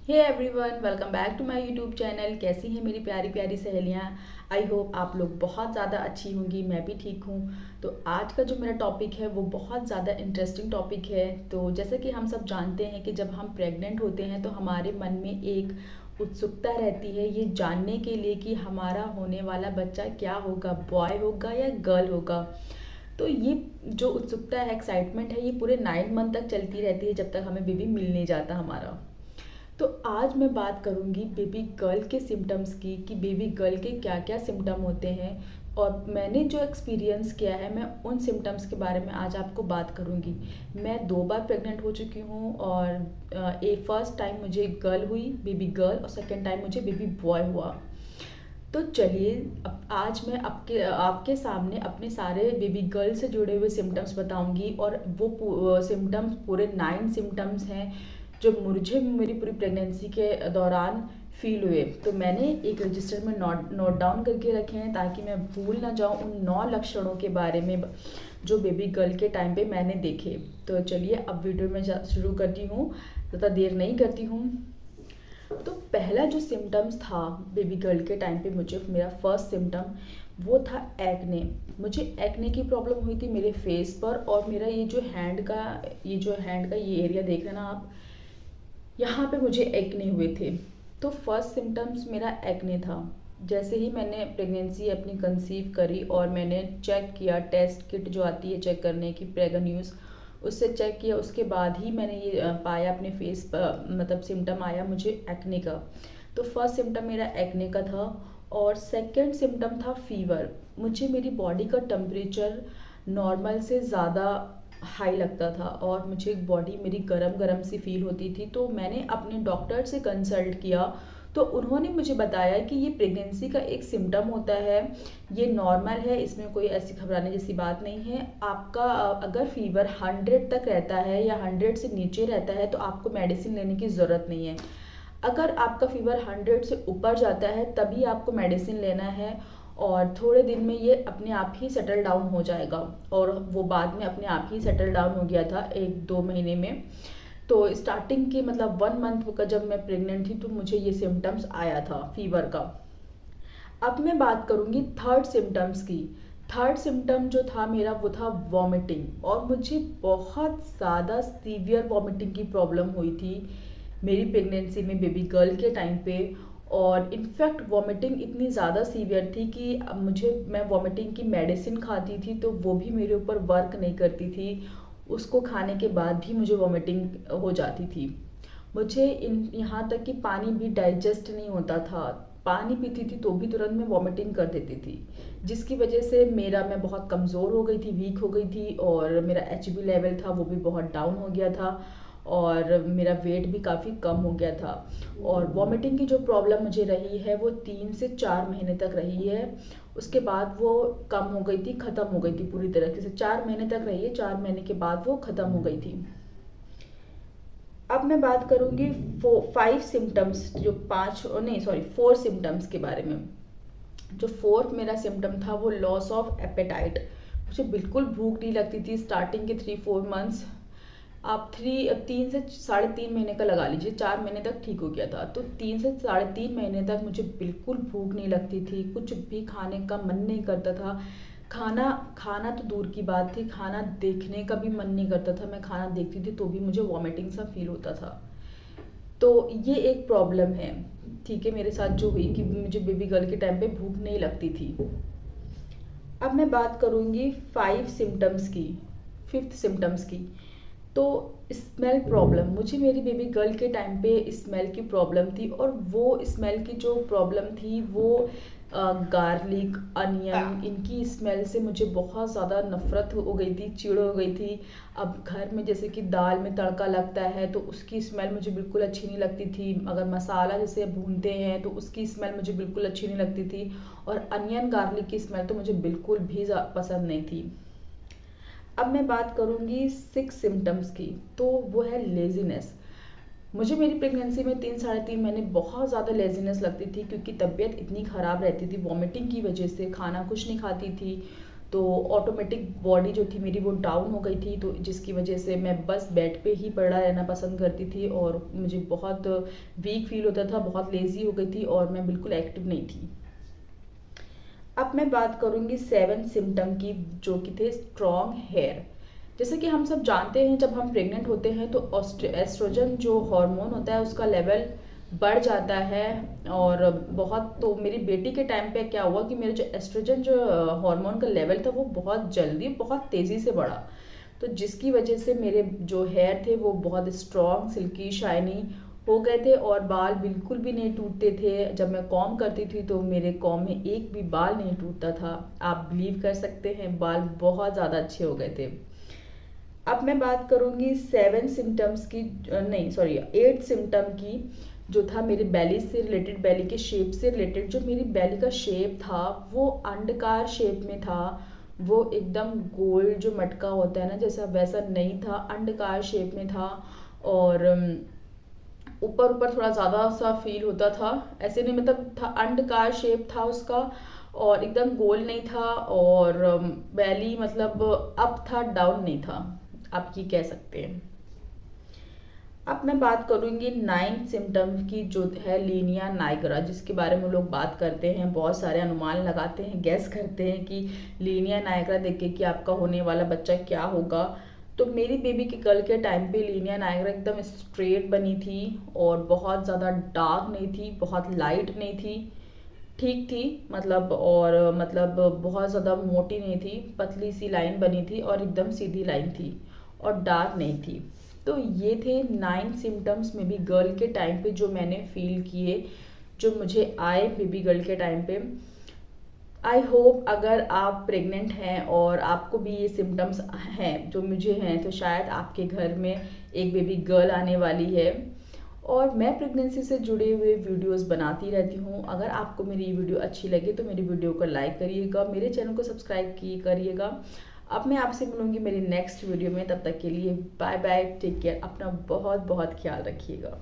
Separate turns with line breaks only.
Hey everyone, welcome back to my YouTube channel. कैसी हैं मेरी प्यारी प्यारी सहेलियां। आई होप आप लोग बहुत ज़्यादा अच्छी होंगी, मैं भी ठीक हूँ। तो आज का जो मेरा टॉपिक है वो बहुत ज़्यादा इंटरेस्टिंग टॉपिक है। तो जैसे कि हम सब जानते हैं कि जब हम प्रेग्नेंट होते हैं तो हमारे मन में एक उत्सुकता रहती है ये जानने के लिए कि हमारा होने वाला बच्चा क्या होगा, बॉय होगा या गर्ल होगा। तो ये जो उत्सुकता है, एक्साइटमेंट है, ये पूरे 9 मंथ तक चलती रहती है जब तक हमें बेबी मिल नहीं जाता हमारा। तो आज मैं बात करूंगी बेबी गर्ल के सिम्टम्स की कि बेबी गर्ल के क्या क्या सिम्टम होते हैं। और मैंने जो एक्सपीरियंस किया है मैं उन सिम्टम्स के बारे में आज आपको बात करूंगी। मैं 2 बार प्रेग्नेंट हो चुकी हूँ और फर्स्ट टाइम मुझे गर्ल हुई, बेबी गर्ल, और सेकेंड टाइम मुझे बेबी बॉय हुआ। तो चलिए अब आज मैं आपके आपके सामने अपने सारे बेबी गर्ल से जुड़े हुए सिम्टम्स बताऊंगी। और वो सिम्टम्स पूरे 9 सिम्टम्स हैं जो मुझे मेरी पूरी प्रेगनेंसी के दौरान फील हुए। तो मैंने एक रजिस्टर में नोट नोट डाउन करके रखे हैं ताकि मैं भूल ना जाऊं उन 9 लक्षणों के बारे में जो बेबी गर्ल के टाइम पे मैंने देखे। तो चलिए अब वीडियो में शुरू करती हूँ, ज़्यादा देर नहीं करती हूँ। तो पहला जो सिम्टम्स था बेबी गर्ल के टाइम पे, मुझे मेरा फर्स्ट सिम्टम वो था एक्ने। मुझे एक्ने की प्रॉब्लम हुई थी मेरे फेस पर, और मेरा ये एरिया देख रहे हैं ना आप, यहाँ पे मुझे एक्ने हुए थे। तो फर्स्ट सिम्टम्स मेरा एक्ने था। जैसे ही मैंने प्रेगनेंसी अपनी कंसीव करी और मैंने चेक किया, टेस्ट किट जो आती है चेक करने की, प्रेगा न्यूज़, उससे चेक किया, उसके बाद ही मैंने ये पाया अपने फेस पर, मतलब सिम्टम आया मुझे एक्ने का। तो फर्स्ट सिम्टम मेरा एक्ने का था। और सेकंड सिम्टम था फीवर। मुझे मेरी बॉडी का टेम्परेचर नॉर्मल से ज़्यादा हाई लगता था और मुझे बॉडी मेरी गरम गरम सी फील होती थी। तो मैंने अपने डॉक्टर से कंसल्ट किया, तो उन्होंने मुझे बताया कि ये प्रेगनेंसी का एक सिम्टम होता है, ये नॉर्मल है, इसमें कोई ऐसी घबराने जैसी बात नहीं है। आपका अगर फीवर 100 तक रहता है या 100 से नीचे रहता है तो आपको मेडिसिन लेने की ज़रूरत नहीं है। अगर आपका फीवर 100 से ऊपर जाता है तभी आपको मेडिसिन लेना है, और थोड़े दिन में ये अपने आप ही सेटल डाउन हो जाएगा। और वो बाद में अपने आप ही सेटल डाउन हो गया था 1-2 महीने में। तो स्टार्टिंग के मतलब 1 मंथ का जब मैं प्रेग्नेंट थी तो मुझे ये सिम्टम्स आया था फीवर का। अब मैं बात करूँगी थर्ड सिम्टम्स की। थर्ड सिम्टम जो था मेरा वो था वॉमिटिंग, और मुझे बहुत ज़्यादा सीवियर वॉमिटिंग की प्रॉब्लम हुई थी मेरी प्रेगनेंसी में बेबी गर्ल के टाइम पे। और इनफैक्ट वॉमिटिंग इतनी ज़्यादा सीवियर थी कि अब मैं वॉमिटिंग की मेडिसिन खाती थी तो वो भी मेरे ऊपर वर्क नहीं करती थी। उसको खाने के बाद भी मुझे वॉमिटिंग हो जाती थी। मुझे इन यहाँ तक कि पानी भी डाइजेस्ट नहीं होता था। पानी पीती थी तो भी तुरंत मैं वॉमिटिंग कर देती थी, जिसकी वजह से मैं बहुत कमज़ोर हो गई थी, वीक हो गई थी, और मेरा HB लेवल था वो भी बहुत डाउन हो गया था, और मेरा वेट भी काफ़ी कम हो गया था। और वॉमिटिंग की जो प्रॉब्लम मुझे रही है वो 3 से 4 महीने तक रही है। उसके बाद वो कम हो गई थी, ख़त्म हो गई थी पूरी तरीके से। 4 महीने तक रही है, 4 महीने के बाद वो ख़त्म हो गई थी। अब मैं बात करूंगी 5 सिम्टम्स, जो पाँच नहीं सॉरी 4 सिम्टम्स के बारे में। जो फोर्थ मेरा सिम्टम था वो लॉस ऑफ एपेटाइट। मुझे बिल्कुल भूख नहीं लगती थी स्टार्टिंग के 3-4 मंथ्स। आप 3 से 3.5 महीने का लगा लीजिए, 4 महीने तक ठीक हो गया था। तो 3 से 3.5 महीने तक मुझे बिल्कुल भूख नहीं लगती थी, कुछ भी खाने का मन नहीं करता था। खाना खाना तो दूर की बात थी, खाना देखने का भी मन नहीं करता था। मैं खाना देखती थी तो भी मुझे वॉमिटिंग सा फील होता था। तो ये एक प्रॉब्लम है, ठीक है, मेरे साथ जो हुई कि मुझे बेबी गर्ल के टाइम पे भूख नहीं लगती थी। अब मैं बात करूँगी 5 सिम्टम्स की, फिफ्थ सिम्टम्स की। तो स्मेल प्रॉब्लम, मुझे मेरी बेबी गर्ल के टाइम पे स्मेल की प्रॉब्लम थी, और वो स्मेल की जो प्रॉब्लम थी वो गार्लिक, अनियन, इनकी स्मेल से मुझे बहुत ज़्यादा नफ़रत हो गई थी, चिढ़ हो गई थी। अब घर में जैसे कि दाल में तड़का लगता है तो उसकी स्मेल मुझे बिल्कुल अच्छी नहीं लगती थी। अगर मसाला जैसे भूनते हैं तो उसकी स्मेल मुझे बिल्कुल अच्छी नहीं लगती थी। और अनियन गार्लिक की स्मेल तो मुझे बिल्कुल भी पसंद नहीं थी। अब मैं बात करूँगी 6 सिम्टम्स की, तो वो है लेज़ीनेस। मुझे मेरी प्रेगनेंसी में 3-3.5 महीने बहुत ज़्यादा लेज़ीनेस लगती थी, क्योंकि तबीयत इतनी ख़राब रहती थी वॉमिटिंग की वजह से, खाना कुछ नहीं खाती थी। तो ऑटोमेटिक बॉडी जो थी मेरी वो डाउन हो गई थी, तो जिसकी वजह से मैं बस बेड पे ही पड़ा रहना पसंद करती थी और मुझे बहुत वीक फील होता था, बहुत लेज़ी हो गई थी और मैं बिल्कुल एक्टिव नहीं थी। अब मैं बात करूँगी 7 सिम्टम की, जो कि थे स्ट्रॉन्ग हेयर। जैसे कि हम सब जानते हैं, जब हम प्रेग्नेंट होते हैं तो एस्ट्रोजन जो हार्मोन होता है उसका लेवल बढ़ जाता है। और बहुत, तो मेरी बेटी के टाइम पे क्या हुआ कि मेरे जो एस्ट्रोजन जो हार्मोन का लेवल था वो बहुत जल्दी बहुत तेज़ी से बढ़ा, तो जिसकी वजह से मेरे जो हेयर थे वो बहुत स्ट्रॉन्ग, सिल्की, शाइनी हो गए थे और बाल बिल्कुल भी नहीं टूटते थे। जब मैं कॉम करती थी तो मेरे कॉम में एक भी बाल नहीं टूटता था। आप बिलीव कर सकते हैं, बाल बहुत ज़्यादा अच्छे हो गए थे। अब मैं बात करूँगी 7 सिम्टम्स की, नहीं सॉरी 8 सिम्टम की, जो था मेरी बेली से रिलेटेड, बेली के शेप से रिलेटेड। जो मेरी बेली का शेप था वो अंडाकार शेप में था, वो एकदम गोल जो मटका होता है ना जैसा, वैसा नहीं था, अंडाकार शेप में था। और ऊपर ऊपर थोड़ा ज़्यादा सा फील होता था, ऐसे नहीं, मतलब था, अंडाकार शेप था उसका और एकदम गोल नहीं था। और बेली मतलब अप था, डाउन नहीं था, आप ये कह सकते हैं। अब मैं बात करूंगी 9 सिम्टम की, जो है लीनिया नाइग्रा, जिसके बारे में लोग बात करते हैं, बहुत सारे अनुमान लगाते हैं, गैस करते हैं कि लीनिया नाइग्रा देख के कि आपका होने वाला बच्चा क्या होगा। तो मेरी बेबी के गर्ल के टाइम पे लीनिया नाइग्रा एकदम स्ट्रेट बनी थी और बहुत ज़्यादा डार्क नहीं थी, बहुत लाइट नहीं थी, ठीक थी मतलब। और मतलब बहुत ज़्यादा मोटी नहीं थी, पतली सी लाइन बनी थी और एकदम सीधी लाइन थी और डार्क नहीं थी। तो ये थे 9 सिम्टम्स में भी गर्ल के टाइम पे जो मैंने फील किए, जो मुझे आए बेबी गर्ल के टाइम पे। आई होप अगर आप प्रेग्नेंट हैं और आपको भी ये सिम्टम्स हैं जो मुझे हैं, तो शायद आपके घर में एक बेबी गर्ल आने वाली है। और मैं प्रेगनेंसी से जुड़े हुए वीडियोस बनाती रहती हूँ। अगर आपको मेरी ये वीडियो अच्छी लगे तो मेरी वीडियो को लाइक करिएगा, मेरे चैनल को सब्सक्राइब करिएगा। अब मैं आपसे मिलूंगी मेरी नेक्स्ट वीडियो में, तब तक के लिए बाय बाय, टेक केयर, अपना बहुत बहुत ख्याल रखिएगा।